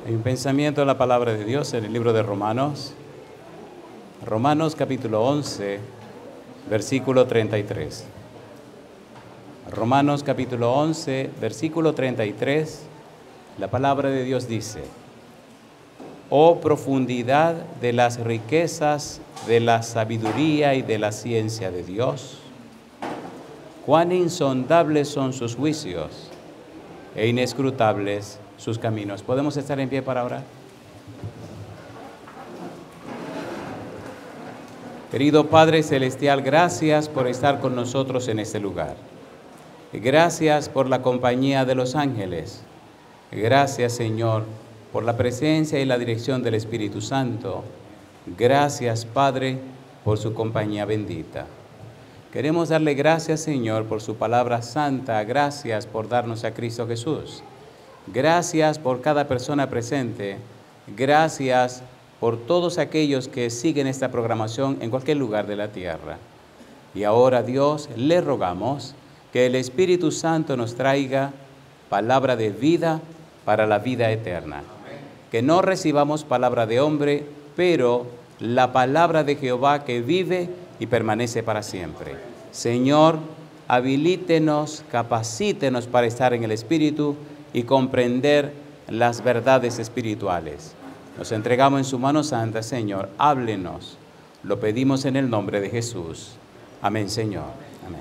Hay un pensamiento en la palabra de Dios en el libro de Romanos. Romanos capítulo 11, versículo 33. Romanos capítulo 11, versículo 33. La palabra de Dios dice: oh profundidad de las riquezas, de la sabiduría y de la ciencia de Dios, cuán insondables son sus juicios e inescrutables sus caminos. ¿Podemos estar en pie para orar? Querido Padre Celestial, gracias por estar con nosotros en este lugar. Gracias por la compañía de los ángeles. Gracias, Señor, por la presencia y la dirección del Espíritu Santo. Gracias, Padre, por su compañía bendita. Queremos darle gracias, Señor, por su palabra santa. Gracias por darnos a Cristo Jesús. Gracias por cada persona presente. Gracias por todos aquellos que siguen esta programación en cualquier lugar de la tierra. Y ahora, Dios, le rogamos que el Espíritu Santo nos traiga palabra de vida para la vida eterna. Que no recibamos palabra de hombre, pero la palabra de Jehová que vive y permanece para siempre. Señor, habilítenos, capacítenos para estar en el Espíritu y comprender las verdades espirituales. Nos entregamos en su mano santa, Señor. Háblenos. Lo pedimos en el nombre de Jesús. Amén, Señor. Amén.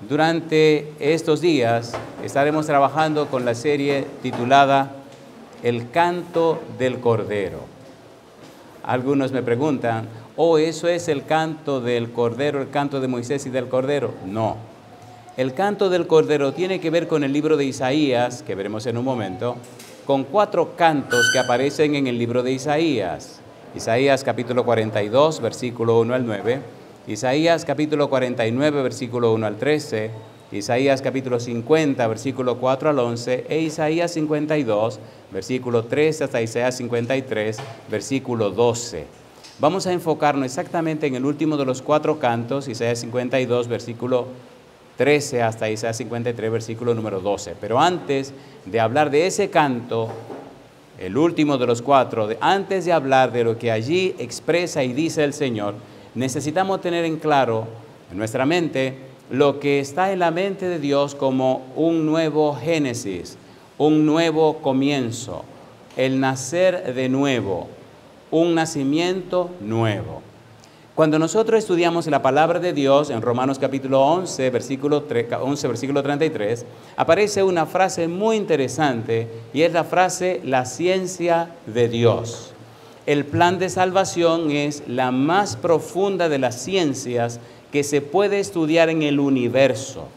Durante estos días estaremos trabajando con la serie titulada El canto del Cordero. Algunos me preguntan, ¿eso es el canto del Cordero, el canto de Moisés y del Cordero? No. El canto del Cordero tiene que ver con el libro de Isaías, que veremos en un momento, con 4 cantos que aparecen en el libro de Isaías. Isaías capítulo 42, versículo 1 al 9, Isaías capítulo 49, versículo 1 al 13, Isaías capítulo 50, versículo 4 al 11, e Isaías 52, versículo 3 hasta Isaías 53, versículo 12. Vamos a enfocarnos exactamente en el último de los 4 cantos, Isaías 52, versículo 13 hasta Isaías 53, versículo número 12. Pero antes de hablar de ese canto, el último de los 4, antes de hablar de lo que allí expresa y dice el Señor, necesitamos tener en claro en nuestra mente lo que está en la mente de Dios como un nuevo génesis, un nuevo comienzo, el nacer de nuevo, un nacimiento nuevo. Cuando nosotros estudiamos la palabra de Dios en Romanos capítulo 11, versículo 33, aparece una frase muy interesante y es la frase la ciencia de Dios. El plan de salvación es la más profunda de las ciencias que se puede estudiar en el universo.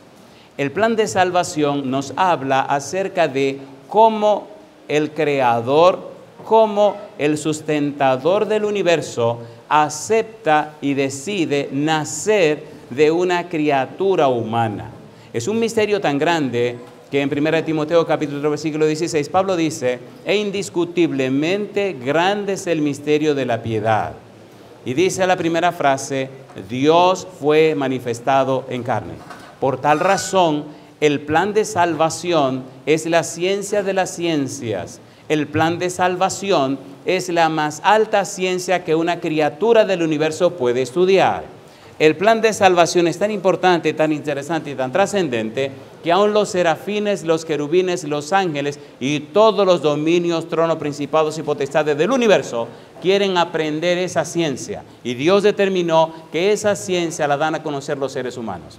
El plan de salvación nos habla acerca de cómo el Creador, cómo el sustentador del universo acepta y decide nacer de una criatura humana. Es un misterio tan grande que en 1 Timoteo capítulo 3, versículo 16, Pablo dice: e indiscutiblemente grande es el misterio de la piedad. Y dice la primera frase: Dios fue manifestado en carne. Por tal razón, el plan de salvación es la ciencia de las ciencias. El plan de salvación es la más alta ciencia que una criatura del universo puede estudiar. El plan de salvación es tan importante, tan interesante y tan trascendente que aún los serafines, los querubines, los ángeles y todos los dominios, tronos, principados y potestades del universo quieren aprender esa ciencia. Y Dios determinó que esa ciencia la dan a conocer los seres humanos.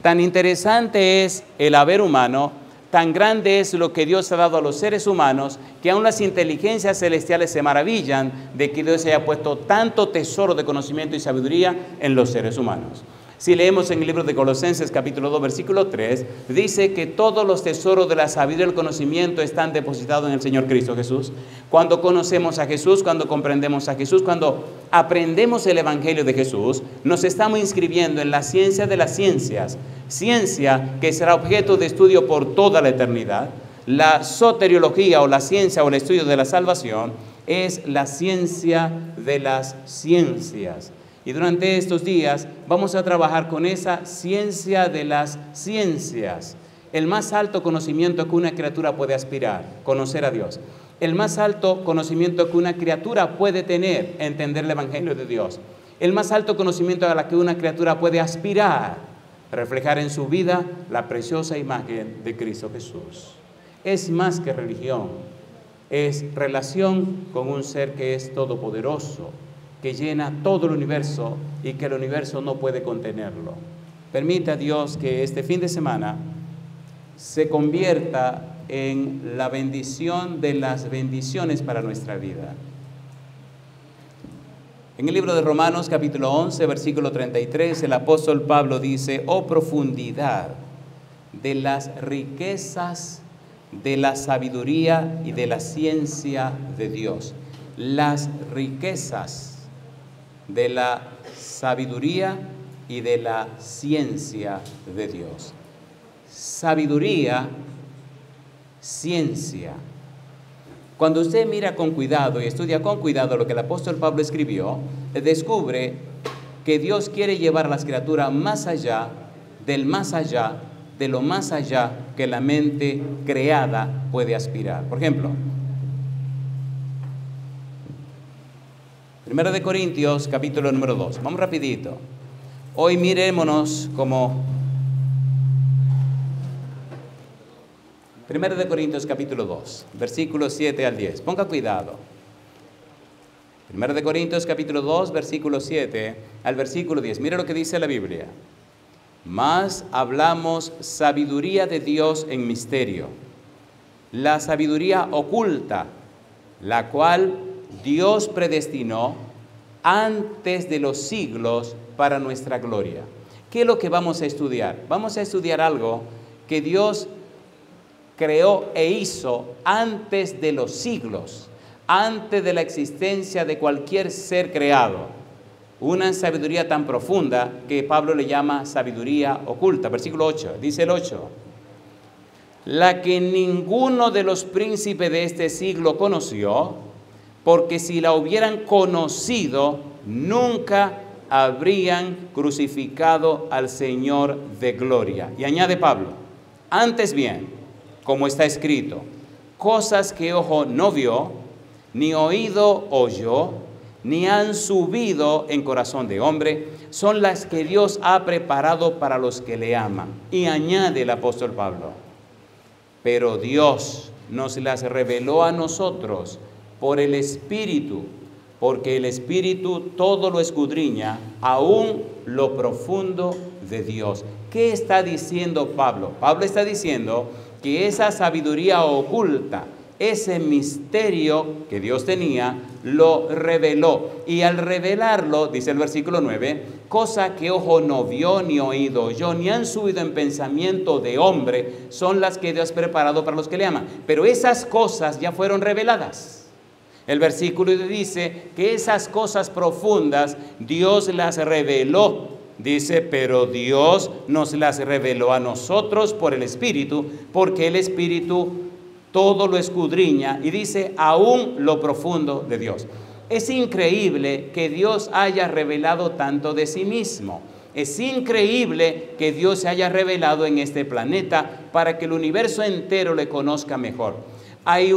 Tan interesante es el haber humano, tan grande es lo que Dios ha dado a los seres humanos, que aún las inteligencias celestiales se maravillan de que Dios haya puesto tanto tesoro de conocimiento y sabiduría en los seres humanos. Si leemos en el libro de Colosenses capítulo 2, versículo 3, dice que todos los tesoros de la sabiduría y el conocimiento están depositados en el Señor Cristo Jesús. Cuando conocemos a Jesús, cuando comprendemos a Jesús, cuando aprendemos el Evangelio de Jesús, nos estamos inscribiendo en la ciencia de las ciencias, ciencia que será objeto de estudio por toda la eternidad. La soteriología o la ciencia o el estudio de la salvación es la ciencia de las ciencias. Y durante estos días vamos a trabajar con esa ciencia de las ciencias. El más alto conocimiento que una criatura puede aspirar, conocer a Dios. El más alto conocimiento que una criatura puede tener, entender el Evangelio de Dios. El más alto conocimiento a la que una criatura puede aspirar, reflejar en su vida la preciosa imagen de Cristo Jesús. Es más que religión, es relación con un ser que es todopoderoso, que llena todo el universo y que el universo no puede contenerlo. Permita Dios que este fin de semana se convierta en la bendición de las bendiciones para nuestra vida. En el libro de Romanos capítulo 11, versículo 33, el apóstol Pablo dice: oh profundidad de las riquezas, de la sabiduría y de la ciencia de Dios. Las riquezas de la sabiduría y de la ciencia de Dios. Sabiduría, ciencia. Cuando usted mira con cuidado y estudia con cuidado lo que el apóstol Pablo escribió, descubre que Dios quiere llevar a las criaturas más allá, de lo más allá que la mente creada puede aspirar. Por ejemplo, 1 de Corintios, capítulo número 2. Vamos rapidito. Hoy mirémonos como 1 de Corintios, capítulo 2, versículos 7 al 10. Ponga cuidado. 1 de Corintios, capítulo 2, versículo 7 al versículo 10. Mire lo que dice la Biblia. Mas hablamos sabiduría de Dios en misterio, la sabiduría oculta, la cual Dios predestinó antes de los siglos para nuestra gloria. ¿Qué es lo que vamos a estudiar? Vamos a estudiar algo que Dios creó e hizo antes de los siglos, antes de la existencia de cualquier ser creado. Una sabiduría tan profunda que Pablo le llama sabiduría oculta. Versículo 8, dice el 8. La que ninguno de los príncipes de este siglo conoció, porque si la hubieran conocido, nunca habrían crucificado al Señor de gloria. Y añade Pablo, antes bien, como está escrito, cosas que ojo no vio, ni oído oyó, ni han subido en corazón de hombre, son las que Dios ha preparado para los que le aman. Y añade el apóstol Pablo, pero Dios nos las reveló a nosotros por el Espíritu, porque el Espíritu todo lo escudriña, aún lo profundo de Dios. ¿Qué está diciendo Pablo? Pablo está diciendo que esa sabiduría oculta, ese misterio que Dios tenía, lo reveló. Y al revelarlo, dice el versículo 9, cosa que ojo no vio, ni oído oyó, ni han subido en pensamiento de hombre, son las que Dios ha preparado para los que le aman. Pero esas cosas ya fueron reveladas. El versículo dice que esas cosas profundas Dios las reveló. Dice, pero Dios nos las reveló a nosotros por el Espíritu, porque el Espíritu todo lo escudriña, y dice, aún lo profundo de Dios. Es increíble que Dios haya revelado tanto de sí mismo. Es increíble que Dios se haya revelado en este planeta para que el universo entero le conozca mejor. Hay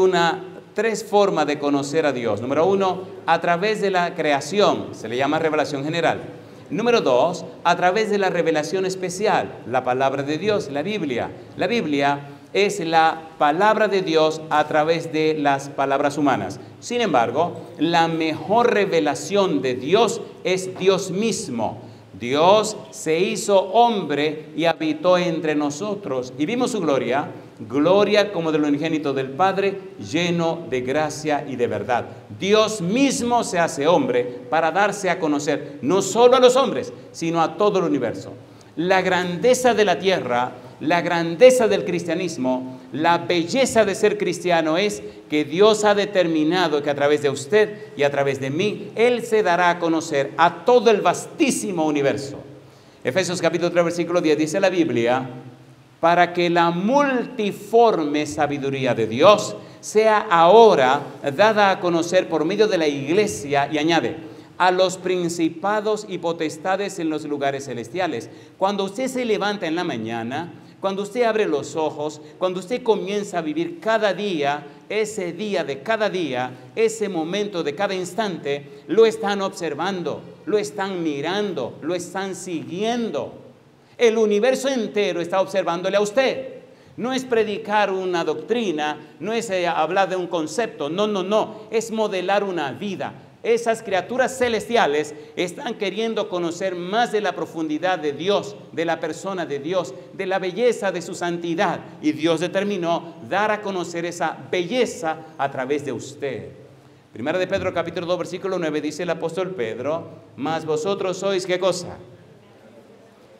tres formas de conocer a Dios. Número 1, a través de la creación, se le llama revelación general. Número 2, a través de la revelación especial, la palabra de Dios, la Biblia. La Biblia es la palabra de Dios a través de las palabras humanas. Sin embargo, la mejor revelación de Dios es Dios mismo. Dios se hizo hombre y habitó entre nosotros y vimos su gloria, gloria como del unigénito del Padre, lleno de gracia y de verdad. Dios mismo se hace hombre para darse a conocer, no solo a los hombres, sino a todo el universo. La grandeza de la tierra, la grandeza del cristianismo, la belleza de ser cristiano es que Dios ha determinado que a través de usted y a través de mí, Él se dará a conocer a todo el vastísimo universo. Efesios capítulo 3, versículo 10 dice la Biblia, para que la multiforme sabiduría de Dios sea ahora dada a conocer por medio de la iglesia, y añade, a los principados y potestades en los lugares celestiales. Cuando usted se levanta en la mañana, Cuando usted abre los ojos, cuando usted comienza a vivir cada día, ese día de cada día, ese momento de cada instante, lo están observando, lo están mirando, lo están siguiendo. El universo entero está observándole a usted. No es predicar una doctrina, no es hablar de un concepto, no, es modelar una vida. Esas criaturas celestiales están queriendo conocer más de la profundidad de Dios, de la persona de Dios, de la belleza de su santidad. Y Dios determinó dar a conocer esa belleza a través de usted. Primera de Pedro capítulo 2 versículo 9 dice el apóstol Pedro: mas vosotros sois, ¿qué cosa?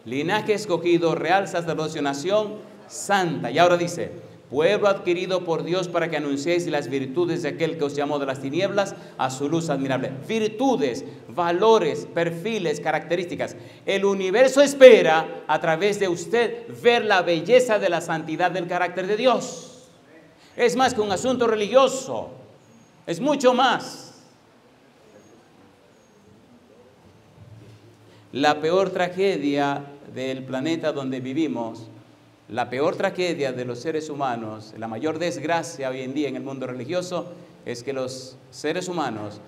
Linaje escogido, real sacerdocio, nación santa. Y ahora dice: pueblo adquirido por Dios para que anunciéis las virtudes de aquel que os llamó de las tinieblas a su luz admirable. Virtudes, valores, perfiles, características. El universo espera a través de usted ver la belleza de la santidad del carácter de Dios. Es más que un asunto religioso, es mucho más. La peor tragedia del planeta donde vivimos, la peor tragedia de los seres humanos, la mayor desgracia hoy en día en el mundo religioso, es que los seres humanos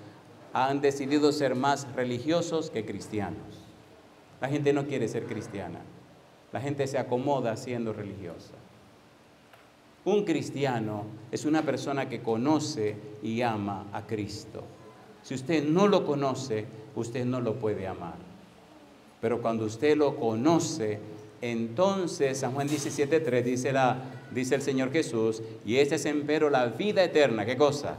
han decidido ser más religiosos que cristianos. La gente no quiere ser cristiana, la gente se acomoda siendo religiosa. Un cristiano es una persona que conoce y ama a Cristo. Si usted no lo conoce, usted no lo puede amar. Pero cuando usted lo conoce, entonces, San Juan 17:3 dice el Señor Jesús: y esta es empero la vida eterna. ¿Qué cosa?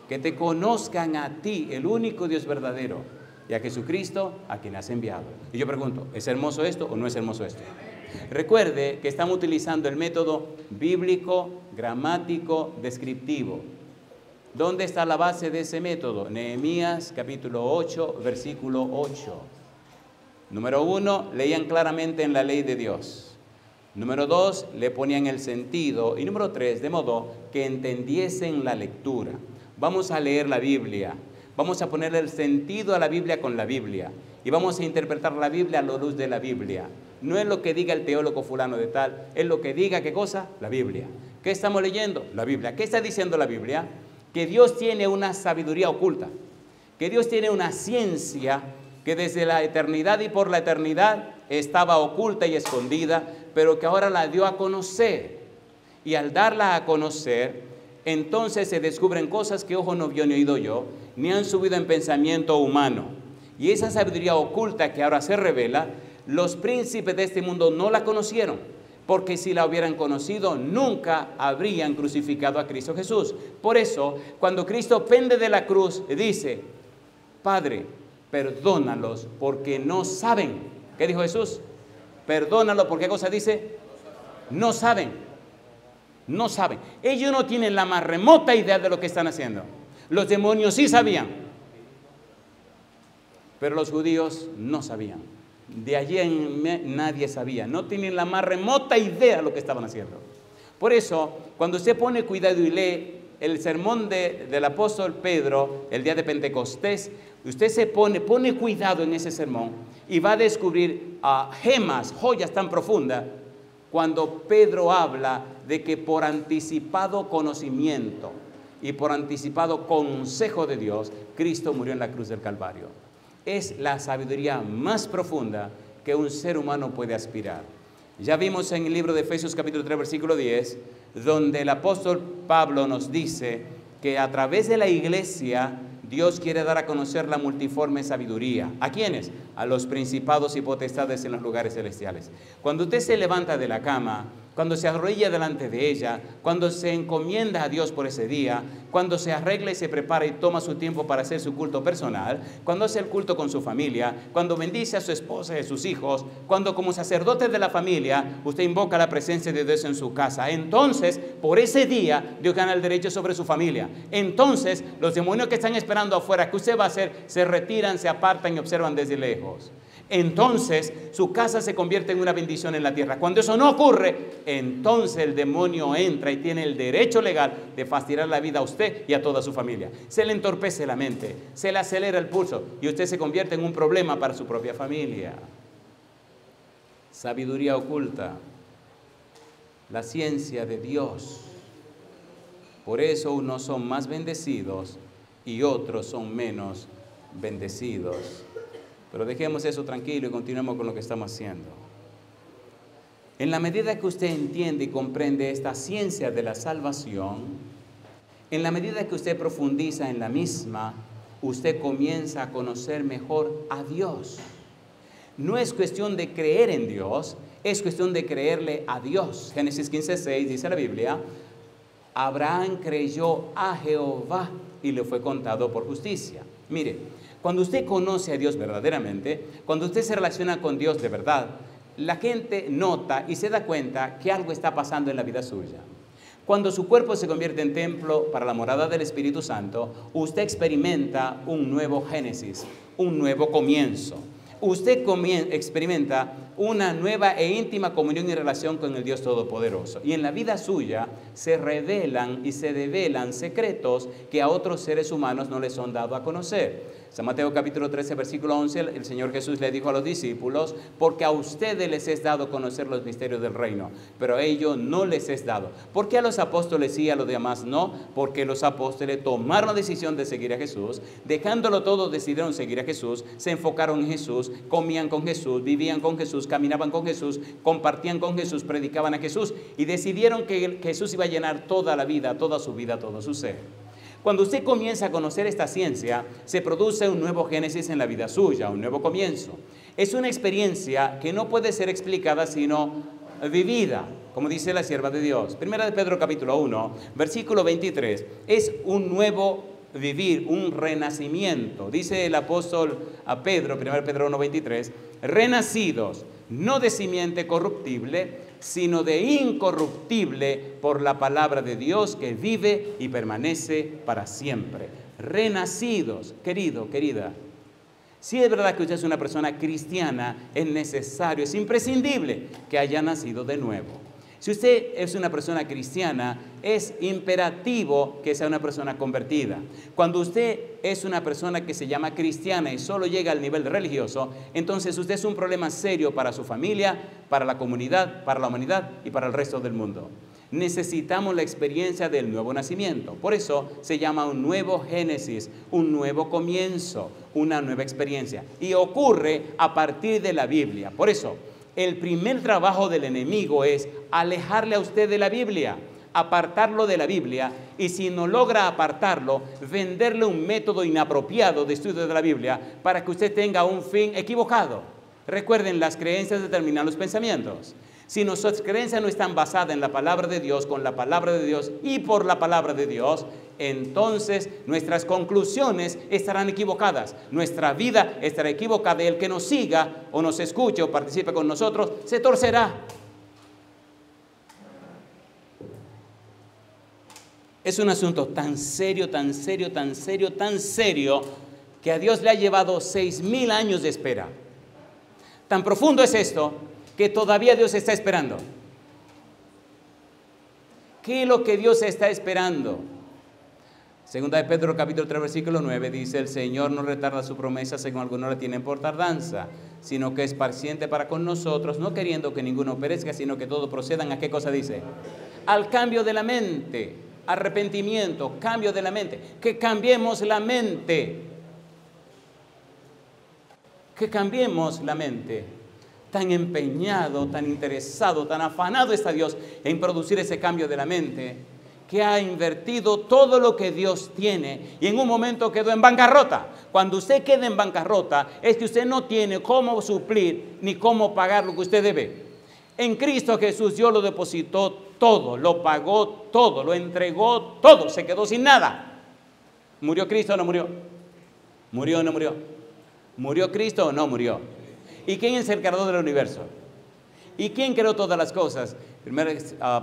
Que te conozcan a ti, el único Dios verdadero, y a Jesucristo, a quien has enviado. Y yo pregunto, ¿es hermoso esto o no es hermoso esto? Recuerde que estamos utilizando el método bíblico, gramático, descriptivo. ¿Dónde está la base de ese método? Nehemías capítulo 8, versículo 8. Número 1, leían claramente en la ley de Dios. Número 2, le ponían el sentido. Y número 3, de modo que entendiesen la lectura. Vamos a leer la Biblia. Vamos a ponerle el sentido a la Biblia con la Biblia. Y vamos a interpretar la Biblia a la luz de la Biblia. No es lo que diga el teólogo fulano de tal, es lo que diga, ¿qué cosa? La Biblia. ¿Qué estamos leyendo? La Biblia. ¿Qué está diciendo la Biblia? Que Dios tiene una sabiduría oculta. Que Dios tiene una ciencia que desde la eternidad y por la eternidad estaba oculta y escondida, pero que ahora la dio a conocer. Y al darla a conocer, entonces se descubren cosas que ojo no vio ni oído yo, ni han subido en pensamiento humano. Y esa sabiduría oculta que ahora se revela, los príncipes de este mundo no la conocieron, porque si la hubieran conocido, nunca habrían crucificado a Cristo Jesús. Por eso, cuando Cristo pende de la cruz, dice: Padre, perdónalos porque no saben. ¿Qué dijo Jesús? Perdónalos porque, ¿qué cosa dice? No saben. No saben. Ellos no tienen la más remota idea de lo que están haciendo. Los demonios sí sabían, pero los judíos no sabían. De allí nadie sabía. No tienen la más remota idea de lo que estaban haciendo. Por eso, cuando usted pone cuidado y lee el sermón del apóstol Pedro, el día de Pentecostés, usted pone cuidado en ese sermón y va a descubrir gemas, joyas tan profundas, cuando Pedro habla de que por anticipado conocimiento y por anticipado consejo de Dios, Cristo murió en la cruz del Calvario. Es la sabiduría más profunda que un ser humano puede aspirar. Ya vimos en el libro de Efesios capítulo 3 versículo 10, donde el apóstol Pablo nos dice que a través de la iglesia Dios quiere dar a conocer la multiforme sabiduría. ¿A quiénes? A los principados y potestades en los lugares celestiales. Cuando usted se levanta de la cama, cuando se arrodilla delante de ella, cuando se encomienda a Dios por ese día, cuando se arregla y se prepara y toma su tiempo para hacer su culto personal, cuando hace el culto con su familia, cuando bendice a su esposa y a sus hijos, cuando como sacerdote de la familia usted invoca la presencia de Dios en su casa, entonces por ese día Dios gana el derecho sobre su familia. Entonces los demonios que están esperando afuera, ¿qué usted va a hacer? Se retiran, se apartan y observan desde lejos. Entonces su casa se convierte en una bendición en la tierra. Cuando eso no ocurre, entonces el demonio entra y tiene el derecho legal de fastidiar la vida a usted y a toda su familia. Se le entorpece la mente, se le acelera el pulso y usted se convierte en un problema para su propia familia. Sabiduría oculta. la ciencia de Dios. Por eso unos son más bendecidos y otros son menos bendecidos. Pero dejemos eso tranquilo y continuemos con lo que estamos haciendo. En la medida que usted entiende y comprende esta ciencia de la salvación, en la medida que usted profundiza en la misma, usted comienza a conocer mejor a Dios. No es cuestión de creer en Dios, es cuestión de creerle a Dios. Génesis 15:6 dice la Biblia: Abraham creyó a Jehová y le fue contado por justicia. Mire, cuando usted conoce a Dios verdaderamente, cuando usted se relaciona con Dios de verdad, la gente nota y se da cuenta que algo está pasando en la vida suya. Cuando su cuerpo se convierte en templo para la morada del Espíritu Santo, usted experimenta un nuevo génesis, un nuevo comienzo. Usted experimenta una nueva e íntima comunión y relación con el Dios Todopoderoso. Y en la vida suya se revelan y se develan secretos que a otros seres humanos no les son dados a conocer. San Mateo capítulo 13, versículo 11, el Señor Jesús le dijo a los discípulos: porque a ustedes les es dado conocer los misterios del reino, pero a ellos no les es dado. ¿Por qué a los apóstoles sí y a los demás no? Porque los apóstoles tomaron la decisión de seguir a Jesús, dejándolo todo decidieron seguir a Jesús, se enfocaron en Jesús, comían con Jesús, vivían con Jesús, caminaban con Jesús, compartían con Jesús, predicaban a Jesús y decidieron que Jesús iba a llenar toda la vida, toda su vida, todo su ser. Cuando usted comienza a conocer esta ciencia, se produce un nuevo génesis en la vida suya, un nuevo comienzo. Es una experiencia que no puede ser explicada sino vivida, como dice la sierva de Dios. Primera de Pedro capítulo 1, versículo 23, es un nuevo vivir, un renacimiento. Dice el apóstol a Pedro, 1 Pedro 1, 23, renacidos, no de simiente corruptible, sino de incorruptible por la palabra de Dios que vive y permanece para siempre. Renacidos, querido, querida. Si es verdad que usted es una persona cristiana, es necesario, es imprescindible que haya nacido de nuevo. Si usted es una persona cristiana, es imperativo que sea una persona convertida. Cuando usted es una persona que se llama cristiana y solo llega al nivel religioso, entonces usted es un problema serio para su familia, para la comunidad, para la humanidad y para el resto del mundo. Necesitamos la experiencia del nuevo nacimiento. Por eso se llama un nuevo génesis, un nuevo comienzo, una nueva experiencia. Y ocurre a partir de la Biblia. Por eso, el primer trabajo del enemigo es alejarle a usted de la Biblia, apartarlo de la Biblia, y si no logra apartarlo, venderle un método inapropiado de estudio de la Biblia para que usted tenga un fin equivocado. Recuerden, las creencias determinan los pensamientos. Si nuestras creencias no están basadas en la palabra de Dios, con la palabra de Dios y por la palabra de Dios, entonces nuestras conclusiones estarán equivocadas, nuestra vida estará equivocada y el que nos siga o nos escuche o participe con nosotros se torcerá. Es un asunto tan serio, tan serio, tan serio, tan serio que a Dios le ha llevado 6,000 años de espera. Tan profundo es esto que todavía Dios está esperando. ¿Qué es lo que Dios está esperando? Segunda de Pedro capítulo 3 versículo 9 dice: el Señor no retarda su promesa según algunos la tienen por tardanza, sino que es paciente para con nosotros, no queriendo que ninguno perezca, sino que todos procedan. ¿A qué cosa dice? Al cambio de la mente, arrepentimiento, cambio de la mente, que cambiemos la mente, que cambiemos la mente. Tan empeñado, tan interesado, tan afanado está Dios en producir ese cambio de la mente, que ha invertido todo lo que Dios tiene y en un momento quedó en bancarrota. Cuando usted queda en bancarrota es que usted no tiene cómo suplir ni cómo pagar lo que usted debe. En Cristo Jesús Dios lo depositó todo, lo pagó todo, lo entregó todo, se quedó sin nada. ¿Murió Cristo o no murió? ¿Murió o no murió? ¿Murió Cristo o no murió? ¿Y quién es el creador del universo? ¿Y quién creó todas las cosas?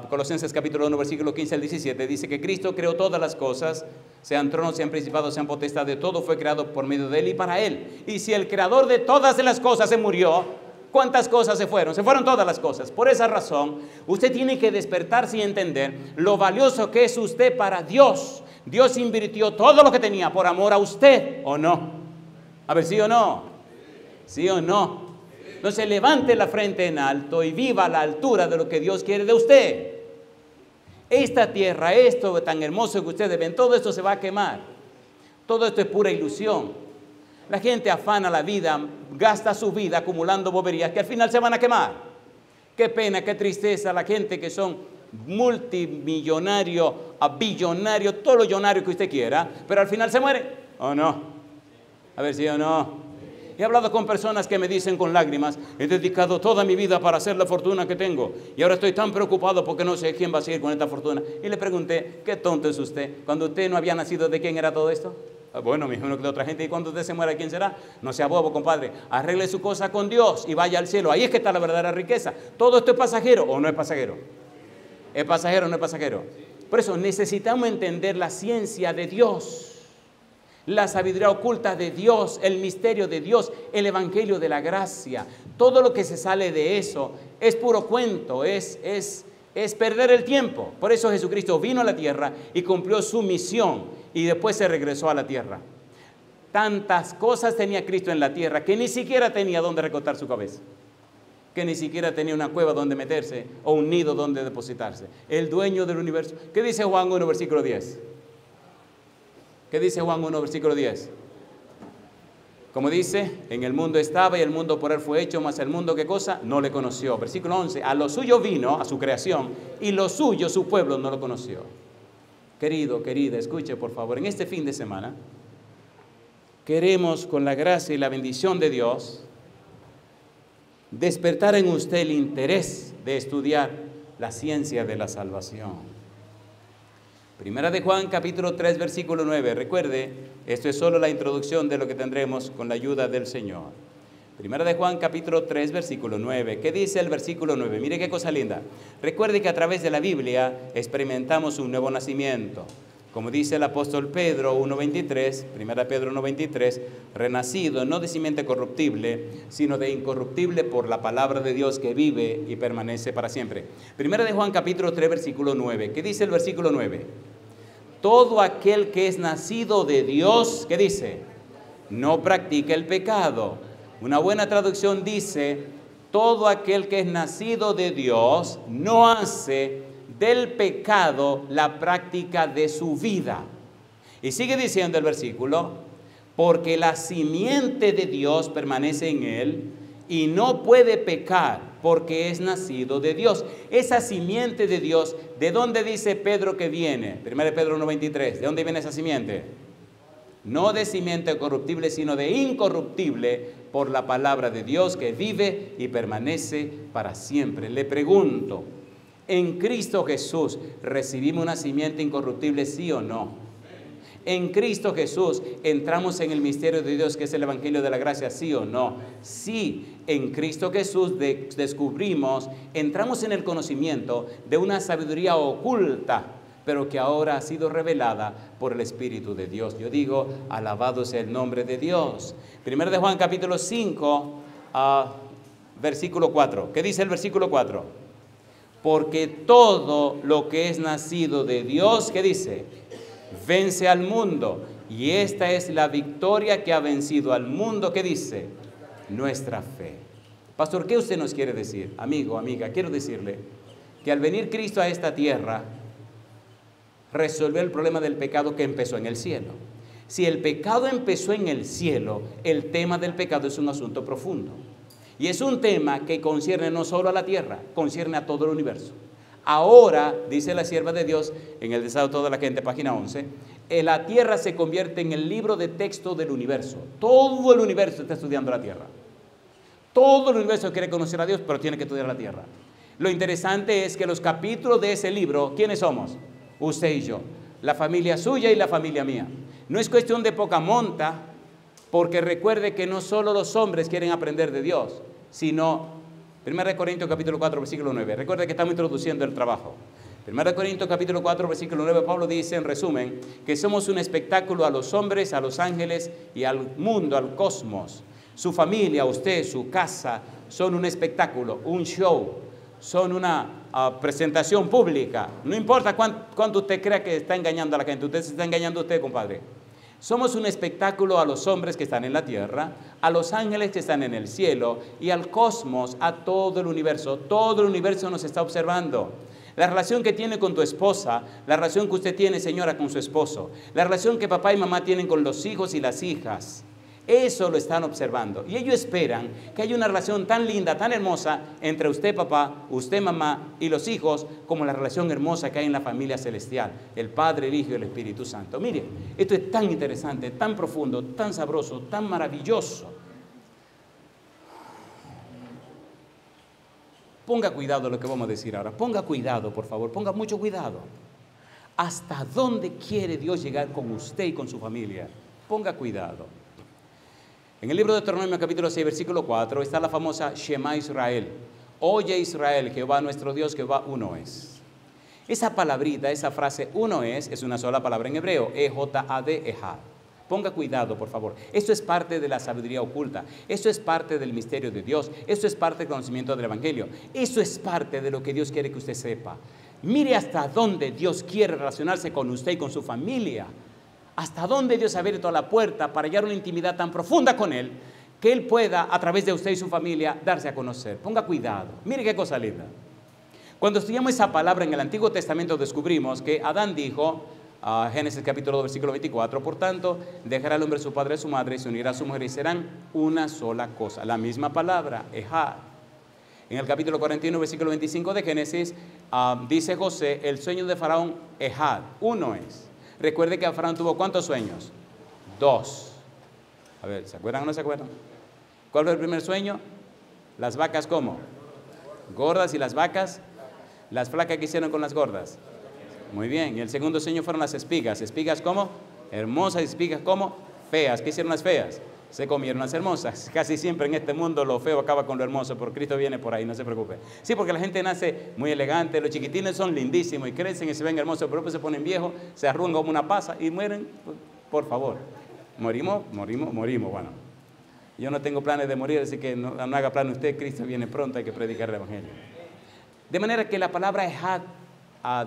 Colosenses capítulo 1, versículo 15 al 17, dice que Cristo creó todas las cosas, sean tronos, sean principados, sean potestades, todo fue creado por medio de Él y para Él. Y si el creador de todas las cosas se murió, ¿cuántas cosas se fueron? Se fueron todas las cosas. Por esa razón, usted tiene que despertarse y entender lo valioso que es usted para Dios. Dios invirtió todo lo que tenía por amor a usted, ¿o no? A ver, ¿sí o no? ¿Sí o no? Entonces levante la frente en alto y viva a la altura de lo que Dios quiere de usted. Esta tierra, esto tan hermoso que ustedes ven, todo esto se va a quemar. Todo esto es pura ilusión. La gente afana la vida, gasta su vida acumulando boberías que al final se van a quemar. Qué pena, qué tristeza la gente que son multimillonarios, billonarios, todos los millonarios que usted quiera, pero al final se mueren. ¿O no? A ver si o no. He hablado con personas que me dicen con lágrimas, he dedicado toda mi vida para hacer la fortuna que tengo y ahora estoy tan preocupado porque no sé quién va a seguir con esta fortuna. Y le pregunté, ¿qué tonto es usted? Cuando usted no había nacido, ¿de quién era todo esto? Bueno, me imagino que de otra gente. ¿Y cuando usted se muera, quién será? No sea bobo, compadre. Arregle su cosa con Dios y vaya al cielo. Ahí es que está la verdadera riqueza. ¿Todo esto es pasajero o no es pasajero? ¿Es pasajero o no es pasajero? Por eso necesitamos entender la ciencia de Dios, la sabiduría oculta de Dios, el misterio de Dios, el evangelio de la gracia. Todo lo que se sale de eso es puro cuento, es perder el tiempo. Por eso Jesucristo vino a la tierra y cumplió su misión y después se regresó a la tierra. Tantas cosas tenía Cristo en la tierra que ni siquiera tenía donde recostar su cabeza, que ni siquiera tenía una cueva donde meterse o un nido donde depositarse. El dueño del universo. ¿Qué dice Juan 1, versículo 10? ¿Qué dice Juan 1, versículo 10? Como dice, en el mundo estaba y el mundo por él fue hecho, mas el mundo, ¿qué cosa? No le conoció. Versículo 11, a lo suyo vino, a su creación, y lo suyo, su pueblo, no lo conoció. Querido, querida, escuche por favor, en este fin de semana, queremos con la gracia y la bendición de Dios, despertar en usted el interés de estudiar la ciencia de la salvación. Primera de Juan, capítulo 3, versículo 9. Recuerde, esto es solo la introducción de lo que tendremos con la ayuda del Señor. Primera de Juan, capítulo 3, versículo 9. ¿Qué dice el versículo 9? Mire qué cosa linda. Recuerde que a través de la Biblia experimentamos un nuevo nacimiento. Como dice el apóstol Pedro 1.23, Primera Pedro 1.23, renacido no de simiente corruptible, sino de incorruptible por la palabra de Dios que vive y permanece para siempre. Primera de Juan capítulo 3, versículo 9. ¿Qué dice el versículo 9? Todo aquel que es nacido de Dios, ¿qué dice? No practica el pecado. Una buena traducción dice, todo aquel que es nacido de Dios no hace del pecado la práctica de su vida. Y sigue diciendo el versículo, porque la simiente de Dios permanece en él y no puede pecar porque es nacido de Dios. Esa simiente de Dios, ¿de dónde dice Pedro que viene? 1 Pedro 1.23, ¿de dónde viene esa simiente? No de simiente corruptible, sino de incorruptible por la palabra de Dios que vive y permanece para siempre. Le pregunto, ¿en Cristo Jesús recibimos una simiente incorruptible, sí o no? En Cristo Jesús entramos en el misterio de Dios que es el evangelio de la gracia, sí o no? Sí, en Cristo Jesús descubrimos, entramos en el conocimiento de una sabiduría oculta, pero que ahora ha sido revelada por el Espíritu de Dios. Yo digo, alabado sea el nombre de Dios. Primero de Juan capítulo 5, versículo 4. ¿Qué dice el versículo 4? Porque todo lo que es nacido de Dios, ¿qué dice? Vence al mundo. Y esta es la victoria que ha vencido al mundo, ¿qué dice? Nuestra fe. Pastor, ¿qué usted nos quiere decir? Amigo, amiga, quiero decirle que al venir Cristo a esta tierra, resolvió el problema del pecado que empezó en el cielo. Si el pecado empezó en el cielo, el tema del pecado es un asunto profundo. Y es un tema que concierne no solo a la tierra, concierne a todo el universo. Ahora, dice la sierva de Dios, en el Deseo de toda la gente, página 11, la tierra se convierte en el libro de texto del universo. Todo el universo está estudiando la tierra. Todo el universo quiere conocer a Dios, pero tiene que estudiar la tierra. Lo interesante es que los capítulos de ese libro, ¿quiénes somos? Usted y yo, la familia suya y la familia mía. No es cuestión de poca monta, porque recuerde que no solo los hombres quieren aprender de Dios, sino 1 Corintios capítulo 4, versículo 9. Recuerde que estamos introduciendo el trabajo. 1 Corintios capítulo 4, versículo 9, Pablo dice en resumen que somos un espectáculo a los hombres, a los ángeles y al mundo, al cosmos. Su familia, usted, su casa, son un espectáculo, un show, son una presentación pública. No importa cuánto usted crea que está engañando a la gente, usted se está engañando a usted, compadre. Somos un espectáculo a los hombres que están en la tierra, a los ángeles que están en el cielo y al cosmos, a todo el universo. Todo el universo nos está observando. La relación que tiene con tu esposa, la relación que usted tiene, señora, con su esposo, la relación que papá y mamá tienen con los hijos y las hijas. Eso lo están observando. Y ellos esperan que haya una relación tan linda, tan hermosa entre usted, papá, usted, mamá y los hijos, como la relación hermosa que hay en la familia celestial, el Padre, el Hijo y el Espíritu Santo. Mire, esto es tan interesante, tan profundo, tan sabroso, tan maravilloso. Ponga cuidado lo que vamos a decir ahora. Ponga cuidado, por favor. Ponga mucho cuidado. ¿Hasta dónde quiere Dios llegar con usted y con su familia? Ponga cuidado. En el libro de Deuteronomio capítulo 6, versículo 4, está la famosa Shema Israel. Oye Israel, Jehová nuestro Dios, Jehová uno es. Esa palabrita, esa frase uno es una sola palabra en hebreo. E-J-A-D, Ejad. Ponga cuidado, por favor. Esto es parte de la sabiduría oculta. Esto es parte del misterio de Dios. Esto es parte del conocimiento del Evangelio. Eso es parte de lo que Dios quiere que usted sepa. Mire hasta dónde Dios quiere relacionarse con usted y con su familia. Hasta dónde Dios ha abierto la puerta para hallar una intimidad tan profunda con Él, que Él pueda, a través de usted y su familia, darse a conocer. Ponga cuidado. Mire qué cosa linda. Cuando estudiamos esa palabra en el Antiguo Testamento, descubrimos que Adán dijo, Génesis capítulo 2, versículo 24, por tanto, dejará el hombre a su padre y a su madre, y se unirá a su mujer, y serán una sola cosa. La misma palabra, Ejad. En el capítulo 41, versículo 25 de Génesis, dice José, el sueño de Faraón, Ejad, uno es. Recuerde que Faraón tuvo ¿cuántos sueños? 2. A ver, ¿se acuerdan o no se acuerdan? ¿Cuál fue el primer sueño? Las vacas, ¿cómo? Gordas, y las vacas, las flacas que hicieron con las gordas. Muy bien. Y el segundo sueño fueron las espigas. ¿Espigas cómo? Hermosas. ¿Espigas cómo? Feas. ¿Qué hicieron las feas? Se comieron las hermosas. Casi siempre en este mundo lo feo acaba con lo hermoso, porque Cristo viene por ahí, no se preocupe. Sí, porque la gente nace muy elegante, los chiquitines son lindísimos y crecen y se ven hermosos, pero después se ponen viejos, se arrugan como una pasa y mueren. Por favor, morimos. Bueno, yo no tengo planes de morir, así que no haga plan usted, Cristo viene pronto, hay que predicar el Evangelio. De manera que la palabra Ejad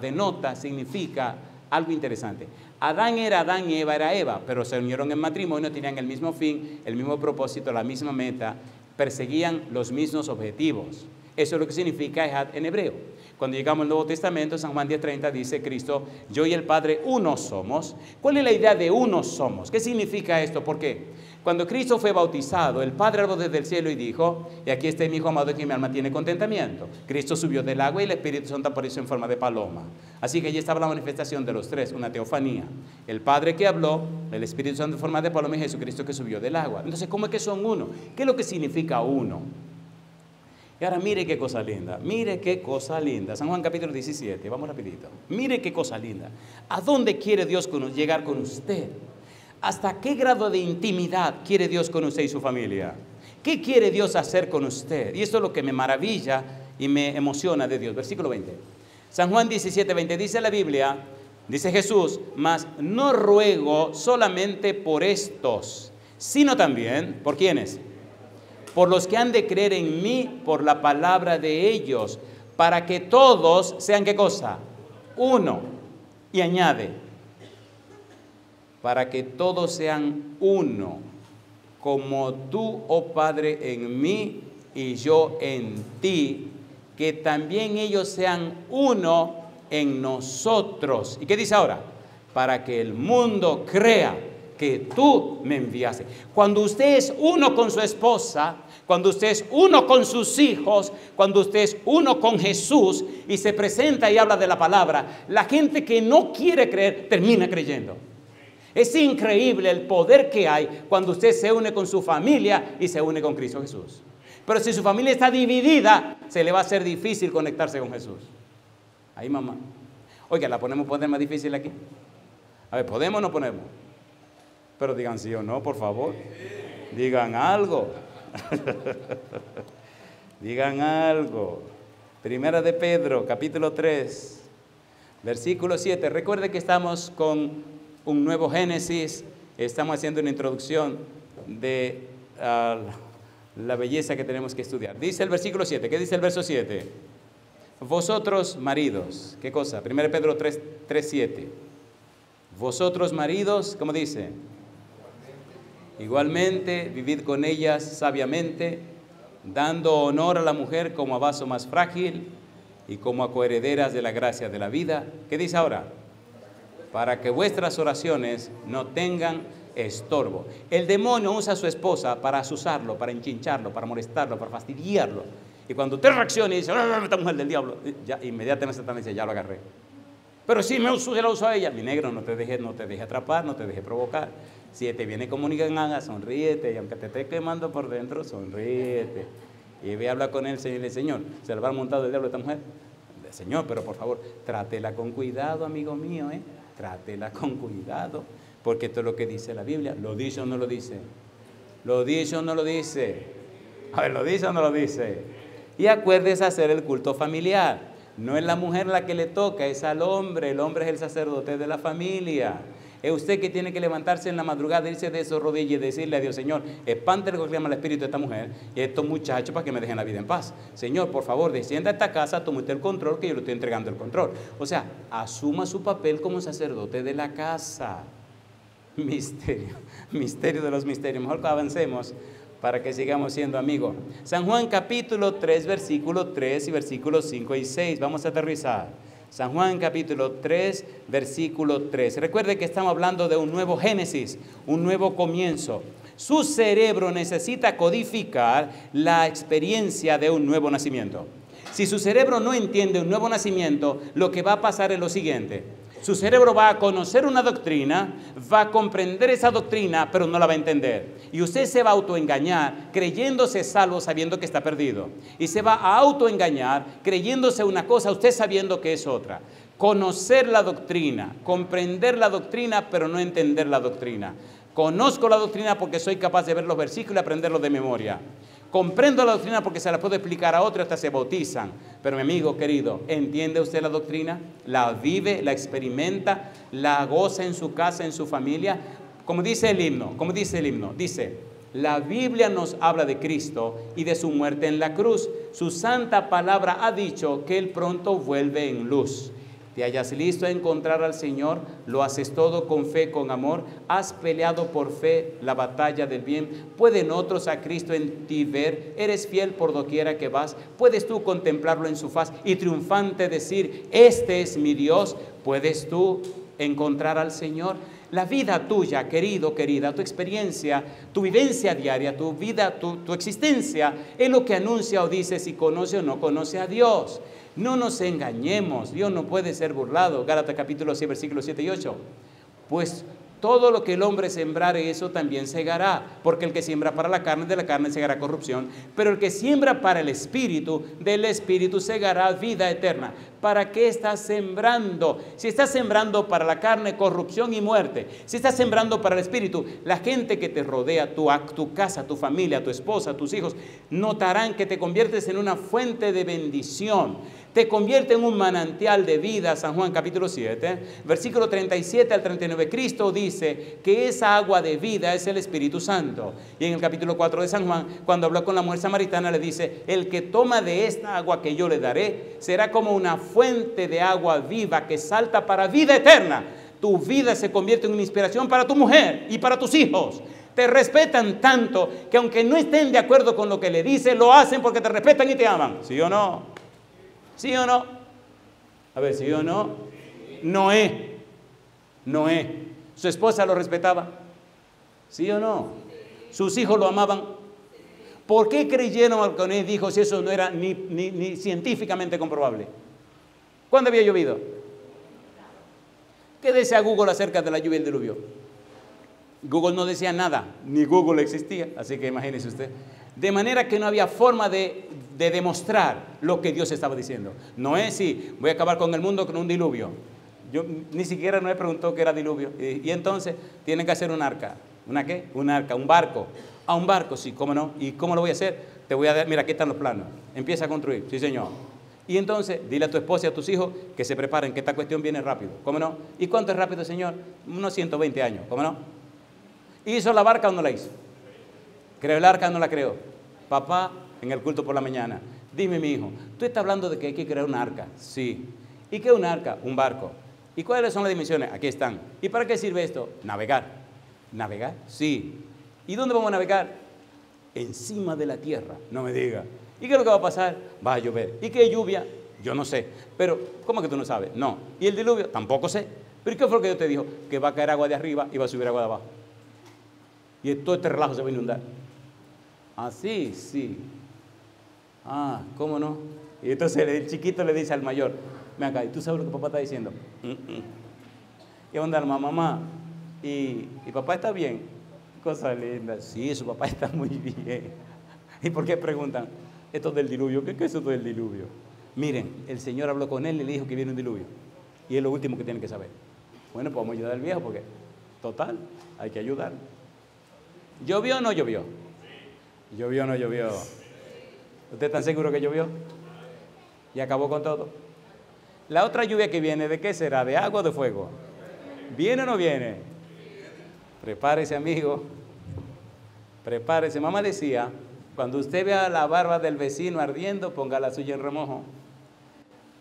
denota, significa algo interesante. Adán era Adán y Eva era Eva, pero se unieron en matrimonio, tenían el mismo fin, el mismo propósito, la misma meta, perseguían los mismos objetivos. Eso es lo que significa Ejad en hebreo. Cuando llegamos al Nuevo Testamento, San Juan 10:30 dice Cristo, yo y el Padre uno somos. ¿Cuál es la idea de uno somos? ¿Qué significa esto? ¿Por qué? Cuando Cristo fue bautizado, el Padre habló desde el cielo y dijo, y aquí está mi Hijo amado en quien mi alma tiene contentamiento. Cristo subió del agua y el Espíritu Santo apareció en forma de paloma. Así que allí estaba la manifestación de los tres, una teofanía. El Padre que habló, el Espíritu Santo en forma de paloma y Jesucristo que subió del agua. Entonces, ¿cómo es que son uno? ¿Qué es lo que significa uno? Y ahora mire qué cosa linda, mire qué cosa linda. San Juan capítulo 17, vamos rapidito. Mire qué cosa linda. ¿A dónde quiere Dios llegar con usted? ¿Hasta qué grado de intimidad quiere Dios con usted y su familia? ¿Qué quiere Dios hacer con usted? Y esto es lo que me maravilla y me emociona de Dios. Versículo 20. San Juan 17, 20 dice la Biblia, dice Jesús, mas no ruego solamente por estos, sino también, ¿por quiénes? Por los que han de creer en mí por la palabra de ellos, para que todos sean, ¿qué cosa? Uno. Y añade, para que todos sean uno, como tú, oh Padre, en mí y yo en ti, que también ellos sean uno en nosotros. ¿Y qué dice ahora? Para que el mundo crea que tú me enviaste. Cuando usted es uno con su esposa, cuando usted es uno con sus hijos, cuando usted es uno con Jesús y se presenta y habla de la palabra, la gente que no quiere creer termina creyendo. Es increíble el poder que hay cuando usted se une con su familia y se une con Cristo Jesús. Pero si su familia está dividida, se le va a hacer difícil conectarse con Jesús. Ahí, mamá. Oiga, ¿la podemos poner más difícil aquí? A ver, ¿podemos o no ponemos? Pero digan sí o no, por favor. Digan algo. Digan algo. Primera de Pedro, capítulo 3, versículo 7. Recuerde que estamos con un nuevo Génesis. Estamos haciendo una introducción de la belleza que tenemos que estudiar. Dice el versículo 7. ¿Qué dice el verso 7? Vosotros maridos. ¿Qué cosa? 1 Pedro 3, 7. Vosotros maridos, ¿cómo dice? Igualmente, vivid con ellas sabiamente, dando honor a la mujer como a vaso más frágil y como coherederas de la gracia de la vida. ¿Qué dice ahora? Para que vuestras oraciones no tengan estorbo. El demonio usa a su esposa para asusarlo, para enchincharlo, para molestarlo, para fastidiarlo. Y cuando usted reacciona y dice, no, esta mujer del diablo, ya inmediatamente Satanás dice, ya lo agarré. Pero si me uso, se la uso a ella. Mi negro, no te dejes atrapar, no te dejes provocar. Si te viene comunicando, sonríete, y aunque te esté quemando por dentro, sonríete. Y ve a hablar con él, Señor, y dice, Señor, ¿se le va a montar el diablo a esta mujer? Señor, pero por favor, trátela con cuidado, amigo mío, trátela con cuidado, porque esto es lo que dice la Biblia. ¿Lo dice o no lo dice? ¿Lo dice o no lo dice? A ver, ¿lo dice o no lo dice? Y acuérdese hacer el culto familiar. No es la mujer la que le toca, es al hombre. El hombre es el sacerdote de la familia. Es usted que tiene que levantarse en la madrugada, irse de su rodilla y decirle a Dios, Señor, espante lo que llama el espíritu de esta mujer y a estos muchachos para que me dejen la vida en paz. Señor, por favor, descienda a esta casa, tome usted el control, que yo le estoy entregando el control. O sea, asuma su papel como sacerdote de la casa. Misterio de los misterios. Mejor que avancemos para que sigamos siendo amigos. San Juan capítulo 3, versículo 3 y versículos 5 y 6. Vamos a aterrizar. San Juan capítulo 3, versículo 3. Recuerde que estamos hablando de un nuevo génesis, un nuevo comienzo. Su cerebro necesita codificar la experiencia de un nuevo nacimiento. Si su cerebro no entiende un nuevo nacimiento, lo que va a pasar es lo siguiente. Su cerebro va a conocer una doctrina, va a comprender esa doctrina, pero no la va a entender. Y usted se va a autoengañar creyéndose salvo sabiendo que está perdido. Y se va a autoengañar creyéndose una cosa, usted sabiendo que es otra. Conocer la doctrina, comprender la doctrina, pero no entender la doctrina. Conozco la doctrina porque soy capaz de ver los versículos y aprenderlos de memoria. Comprendo la doctrina porque se la puedo explicar a otros, hasta se bautizan. Pero mi amigo querido, ¿entiende usted la doctrina? ¿La vive, la experimenta, la goza en su casa, en su familia? Como dice el himno, dice, la Biblia nos habla de Cristo y de su muerte en la cruz. Su santa palabra ha dicho que Él pronto vuelve en luz. Te hayas listo a encontrar al Señor, lo haces todo con fe, con amor, has peleado por fe la batalla del bien, pueden otros a Cristo en ti ver, eres fiel por doquiera que vas, puedes tú contemplarlo en su faz y triunfante decir, este es mi Dios, puedes tú encontrar al Señor. La vida tuya, querido, querida, tu experiencia, tu vivencia diaria, tu vida, tu existencia, es lo que anuncia o dice si conoce o no conoce a Dios. No nos engañemos, Dios no puede ser burlado. Gálatas capítulo 6, versículos 7 y 8. Pues todo lo que el hombre sembrare, eso también segará. Porque el que siembra para la carne, de la carne segará corrupción. Pero el que siembra para el espíritu, del espíritu segará vida eterna. ¿Para qué estás sembrando? Si estás sembrando para la carne, corrupción y muerte. Si estás sembrando para el espíritu, la gente que te rodea, tu casa, tu familia, tu esposa, tus hijos, notarán que te conviertes en una fuente de bendición. Te convierte en un manantial de vida. San Juan capítulo 7, versículo 37 al 39. Cristo dice que esa agua de vida es el Espíritu Santo. Y en el capítulo 4 de San Juan, cuando habló con la mujer samaritana, le dice, el que toma de esta agua que yo le daré, será como una fuente de agua viva que salta para vida eterna. Tu vida se convierte en una inspiración para tu mujer y para tus hijos. Te respetan tanto que aunque no estén de acuerdo con lo que le dice, lo hacen porque te respetan y te aman. ¿Sí o no? ¿Sí o no? A ver, ¿sí o no? Noé, su esposa lo respetaba. ¿Sí o no? Sus hijos lo amaban. ¿Por qué creyeron al que Noé dijo si eso no era ni científicamente comprobable? ¿Cuándo había llovido? ¿Qué decía Google acerca de la lluvia y el diluvio? Google no decía nada, ni Google existía, así que imagínese usted. De manera que no había forma de demostrar lo que Dios estaba diciendo. Noé, sí, voy a acabar con el mundo con un diluvio. Yo ni siquiera Noé preguntó qué era diluvio. Y entonces tienen que hacer un arca. ¿Una qué? Un arca, un barco. A un barco, sí, ¿cómo no? ¿Y cómo lo voy a hacer? Te voy a dar, mira, aquí están los planos. Empieza a construir, sí señor. Y entonces dile a tu esposa y a tus hijos que se preparen, que esta cuestión viene rápido. ¿Cómo no? ¿Y cuánto es rápido, señor? Unos 120 años, ¿cómo no? ¿Hizo la barca o no la hizo? ¿Creó el arca o no la creó? Papá, en el culto por la mañana, dime mi hijo, tú estás hablando de que hay que crear una arca. Sí. ¿Y qué es una arca? Un barco. ¿Y cuáles son las dimensiones? Aquí están. ¿Y para qué sirve esto? Navegar. ¿Navegar? Sí. ¿Y dónde vamos a navegar? Encima de la tierra, no me diga. ¿Y qué es lo que va a pasar? Va a llover. ¿Y qué lluvia? Yo no sé. Pero, ¿cómo que tú no sabes? No. ¿Y el diluvio? Tampoco sé. ¿Pero qué fue lo que Dios te dijo? Que va a caer agua de arriba y va a subir agua de abajo. Y todo este relajo se va a inundar. Ah, sí, sí. Ah, ¿cómo no? Y entonces el chiquito le dice al mayor, ven acá, ¿y tú sabes lo que papá está diciendo? ¿Qué onda, mamá? ¿Y papá está bien? Cosa linda. Sí, su papá está muy bien. ¿Y por qué preguntan? Esto del diluvio. ¿Qué es eso del diluvio? Miren, el Señor habló con él y le dijo que viene un diluvio. Y es lo último que tienen que saber. Bueno, pues vamos a ayudar al viejo porque, total, hay que ayudar. ¿Llovió o no llovió? ¿Llovió o no llovió? ¿Usted está seguro que llovió? ¿Y acabó con todo? La otra lluvia que viene, ¿de qué será? ¿De agua o de fuego? ¿Viene o no viene? Prepárese, amigo. Prepárese. Mamá decía, cuando usted vea la barba del vecino ardiendo, ponga la suya en remojo.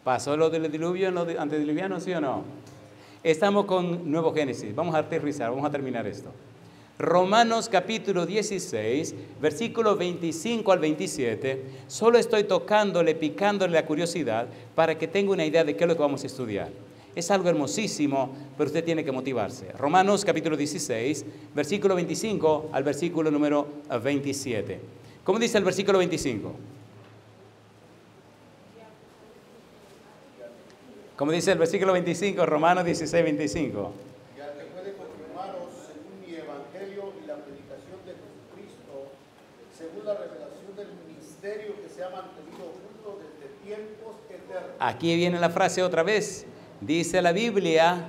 ¿Pasó lo del diluvio en lo antediluviano, sí o no? Estamos con Nuevo Génesis. Vamos a aterrizar, vamos a terminar esto. Romanos capítulo 16, versículo 25 al 27. Solo estoy tocándole, picándole la curiosidad para que tenga una idea de qué es lo que vamos a estudiar. Es algo hermosísimo, pero usted tiene que motivarse. Romanos capítulo 16, versículo 25 al versículo número 27. ¿Cómo dice el versículo 25? ¿Cómo dice el versículo 25? Romanos 16, 25. Según la revelación del misterio que se ha mantenido oculto desde tiempos eternos. Aquí viene la frase otra vez. Dice la Biblia,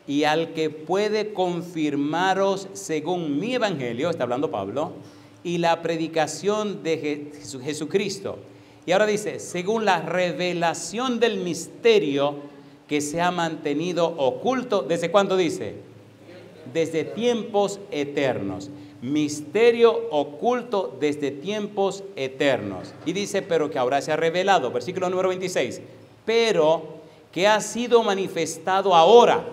y al que puede confirmaros según mi evangelio, está hablando Pablo, y la predicación de Jesucristo. Y ahora dice, según la revelación del misterio que se ha mantenido oculto, ¿desde cuándo dice? Desde tiempos eternos. Misterio oculto desde tiempos eternos. Y dice, pero que ahora se ha revelado, versículo número 26, pero que ha sido manifestado ahora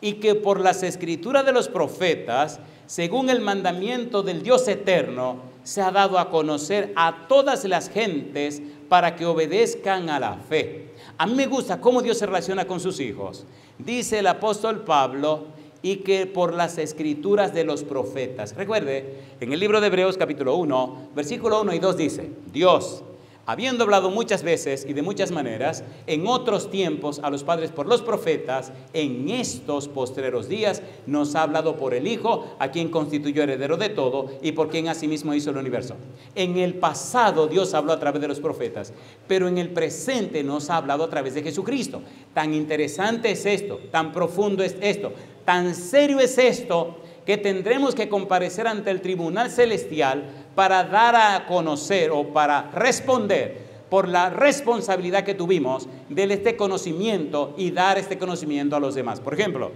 y que por las escrituras de los profetas, según el mandamiento del Dios eterno, se ha dado a conocer a todas las gentes para que obedezcan a la fe. A mí me gusta cómo Dios se relaciona con sus hijos. Dice el apóstol Pablo, y que por las escrituras de los profetas. Recuerde, en el libro de Hebreos capítulo 1, versículo 1 y 2 dice, Dios, habiendo hablado muchas veces y de muchas maneras, en otros tiempos a los padres por los profetas, en estos postreros días nos ha hablado por el Hijo, a quien constituyó heredero de todo y por quien asimismo hizo el universo. En el pasado Dios habló a través de los profetas, pero en el presente nos ha hablado a través de Jesucristo. Tan interesante es esto, tan profundo es esto, tan serio es esto, que tendremos que comparecer ante el tribunal celestial para dar a conocer o para responder por la responsabilidad que tuvimos de este conocimiento y dar este conocimiento a los demás. Por ejemplo,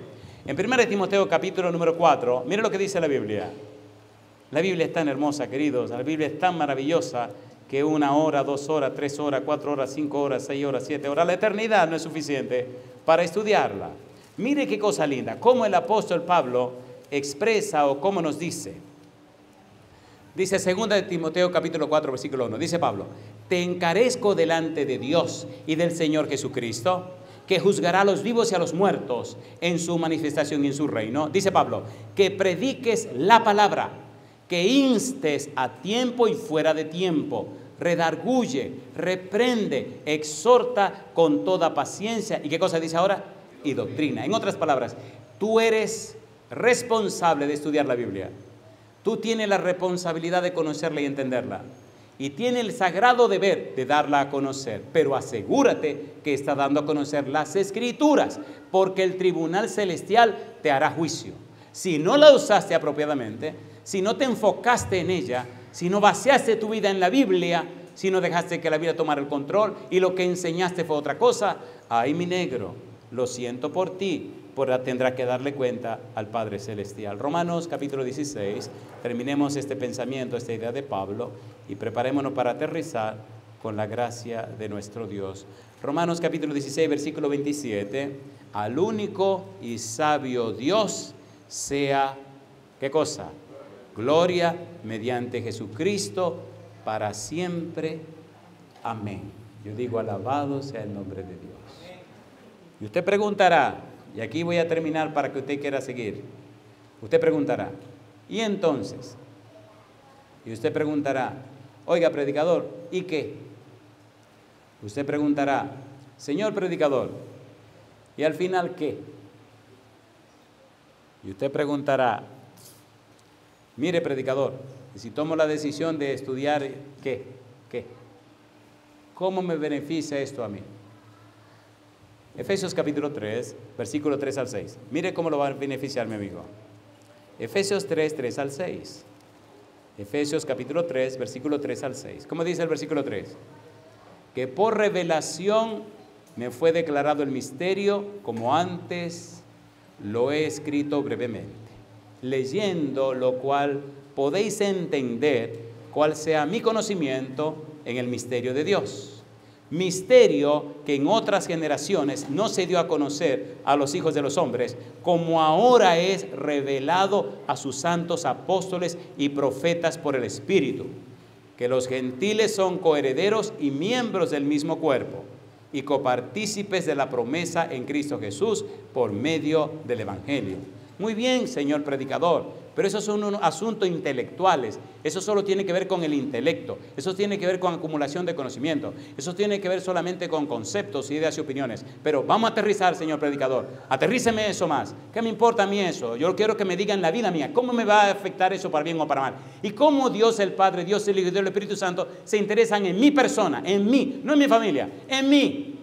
en 1 Timoteo capítulo número 4, mire lo que dice la Biblia. La Biblia es tan hermosa, queridos, la Biblia es tan maravillosa que 1 hora, 2 horas, 3 horas, 4 horas, 5 horas, 6 horas, 7 horas, la eternidad no es suficiente para estudiarla. Mire qué cosa linda, cómo el apóstol Pablo expresa o cómo nos dice. Dice 2 de Timoteo capítulo 4 versículo 1, dice Pablo, te encarezco delante de Dios y del Señor Jesucristo, que juzgará a los vivos y a los muertos en su manifestación y en su reino. Dice Pablo, que prediques la palabra, que instes a tiempo y fuera de tiempo, redarguye, reprende, exhorta con toda paciencia. ¿Y qué cosa dice ahora? Y doctrina. En otras palabras, tú eres responsable de estudiar la Biblia. Tú tienes la responsabilidad de conocerla y entenderla. Y tienes el sagrado deber de darla a conocer. Pero asegúrate que está dando a conocer las Escrituras, porque el tribunal celestial te hará juicio. Si no la usaste apropiadamente, si no te enfocaste en ella, si no vaciaste tu vida en la Biblia, si no dejaste que la vida tomara el control y lo que enseñaste fue otra cosa, ay mi negro, lo siento por ti, pero tendrá que darle cuenta al Padre Celestial. Romanos capítulo 16, terminemos este pensamiento, esta idea de Pablo y preparémonos para aterrizar con la gracia de nuestro Dios. Romanos capítulo 16, versículo 27, al único y sabio Dios sea, ¿qué cosa? Gloria mediante Jesucristo para siempre. Amén. Yo digo, alabado sea el nombre de Dios. Y usted preguntará, y aquí voy a terminar para que usted quiera seguir. Usted preguntará, ¿y entonces? Y usted preguntará, oiga, predicador, ¿y qué? Usted preguntará, señor predicador, ¿y al final qué? Y usted preguntará, mire predicador, ¿y si tomo la decisión de estudiar, qué? ¿Qué? ¿Cómo me beneficia esto a mí? Efesios capítulo 3, versículo 3 al 6. Mire cómo lo va a beneficiar mi amigo. Efesios 3, 3 al 6. Efesios capítulo 3, versículo 3 al 6. ¿Cómo dice el versículo 3? Que por revelación me fue declarado el misterio, como antes lo he escrito brevemente, leyendo lo cual podéis entender cuál sea mi conocimiento en el misterio de Dios. Misterio que en otras generaciones no se dio a conocer a los hijos de los hombres, como ahora es revelado a sus santos apóstoles y profetas por el Espíritu, que los gentiles son coherederos y miembros del mismo cuerpo, y copartícipes de la promesa en Cristo Jesús por medio del Evangelio. Muy bien, señor predicador, pero esos son unos asuntos intelectuales. Eso solo tiene que ver con el intelecto. Eso tiene que ver con acumulación de conocimiento. Eso tiene que ver solamente con conceptos, ideas y opiniones. Pero vamos a aterrizar, señor predicador. Aterríceme eso más. ¿Qué me importa a mí eso? Yo quiero que me digan la vida mía. ¿Cómo me va a afectar eso para bien o para mal? Y cómo Dios el Padre, Dios el Hijo y Dios el Espíritu Santo se interesan en mi persona, en mí, no en mi familia, en mí.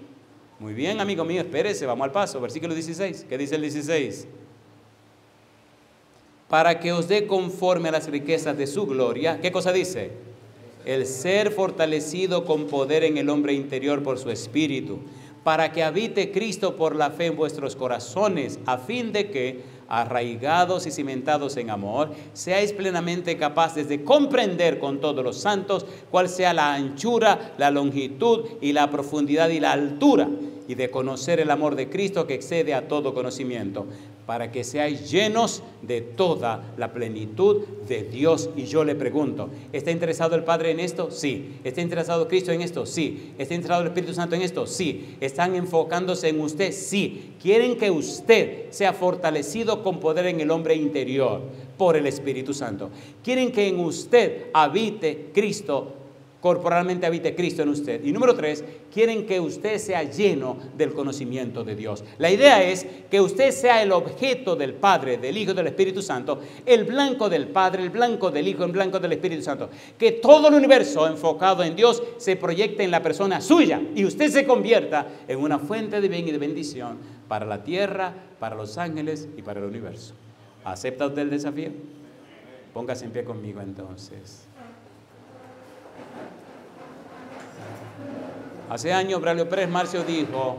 Muy bien, amigo mío, espérese, vamos al paso. Versículo 16. ¿Qué dice el 16? Para que os dé conforme a las riquezas de su gloria. ¿Qué cosa dice? El ser fortalecido con poder en el hombre interior por su espíritu, para que habite Cristo por la fe en vuestros corazones, a fin de que, arraigados y cimentados en amor, seáis plenamente capaces de comprender con todos los santos cuál sea la anchura, la longitud y la profundidad y la altura, y de conocer el amor de Cristo que excede a todo conocimiento, para que seáis llenos de toda la plenitud de Dios. Y yo le pregunto, ¿está interesado el Padre en esto? Sí. ¿Está interesado Cristo en esto? Sí. ¿Está interesado el Espíritu Santo en esto? Sí. ¿Están enfocándose en usted? Sí. ¿Quieren que usted sea fortalecido con poder en el hombre interior por el Espíritu Santo? ¿Quieren que en usted habite Cristo? Corporalmente habite Cristo en usted. Y número 3, quieren que usted sea lleno del conocimiento de Dios. La idea es que usted sea el objeto del Padre, del Hijo y del Espíritu Santo, el blanco del Padre, el blanco del Hijo, el blanco del Espíritu Santo. Que todo el universo enfocado en Dios se proyecte en la persona suya y usted se convierta en una fuente de bien y de bendición para la tierra, para los ángeles y para el universo. ¿Acepta usted el desafío? Póngase en pie conmigo entonces. Hace años Braulio Pérez Marcio dijo,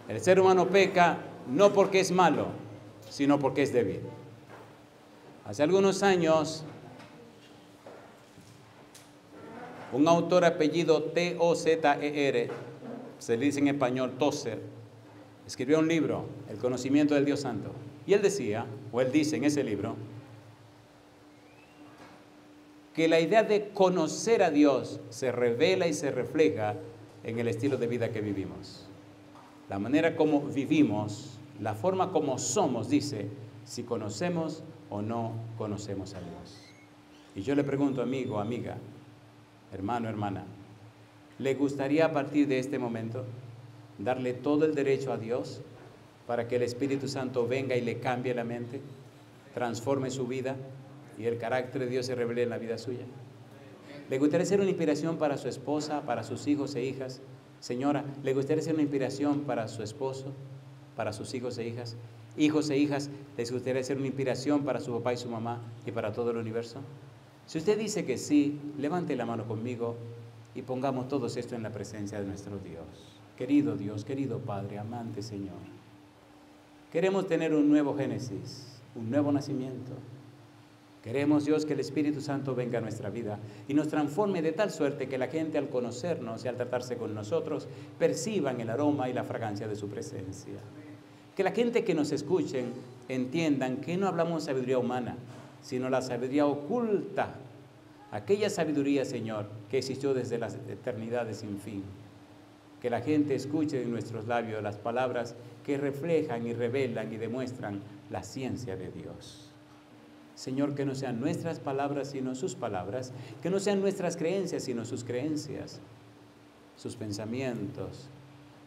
el ser humano peca no porque es malo, sino porque es débil. Hace algunos años, un autor apellido T-O-Z-E-R, se le dice en español Tozer, escribió un libro, El conocimiento del Dios Santo. Y él decía, o él dice en ese libro, que la idea de conocer a Dios se revela y se refleja en el estilo de vida que vivimos. La manera como vivimos, la forma como somos, dice si conocemos o no conocemos a Dios. Y yo le pregunto, amigo, amiga, hermano, hermana, ¿le gustaría a partir de este momento darle todo el derecho a Dios para que el Espíritu Santo venga y le cambie la mente, transforme su vida y el carácter de Dios se revele en la vida suya? ¿Le gustaría ser una inspiración para su esposa, para sus hijos e hijas? Señora, ¿le gustaría ser una inspiración para su esposo, para sus hijos e hijas? Hijos e hijas, ¿les gustaría ser una inspiración para su papá y su mamá y para todo el universo? Si usted dice que sí, levante la mano conmigo y pongamos todos esto en la presencia de nuestro Dios. Querido Dios, querido Padre, amante Señor, queremos tener un nuevo Génesis, un nuevo nacimiento. Queremos, Dios, que el Espíritu Santo venga a nuestra vida y nos transforme de tal suerte que la gente al conocernos y al tratarse con nosotros perciban el aroma y la fragancia de su presencia. Que la gente que nos escuchen entiendan que no hablamos sabiduría humana, sino la sabiduría oculta, aquella sabiduría, Señor, que existió desde las eternidades sin fin. Que la gente escuche de nuestros labios las palabras que reflejan y revelan y demuestran la ciencia de Dios. Señor, que no sean nuestras palabras sino sus palabras, que no sean nuestras creencias sino sus creencias, sus pensamientos.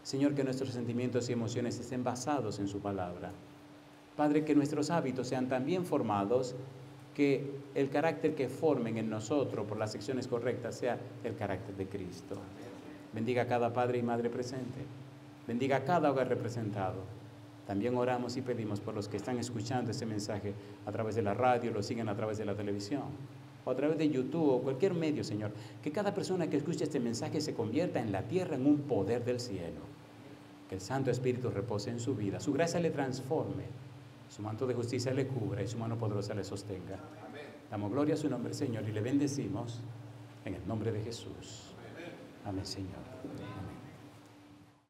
Señor, que nuestros sentimientos y emociones estén basados en su palabra. Padre, que nuestros hábitos sean tan bien formados que el carácter que formen en nosotros por las acciones correctas sea el carácter de Cristo. Bendiga a cada padre y madre presente. Bendiga a cada hogar representado. También oramos y pedimos por los que están escuchando este mensaje a través de la radio, lo siguen a través de la televisión, o a través de YouTube o cualquier medio, Señor. Que cada persona que escuche este mensaje se convierta en la tierra en un poder del cielo. Que el Santo Espíritu repose en su vida, su gracia le transforme, su manto de justicia le cubra y su mano poderosa le sostenga. Damos gloria a su nombre, Señor, y le bendecimos en el nombre de Jesús. Amén, Señor.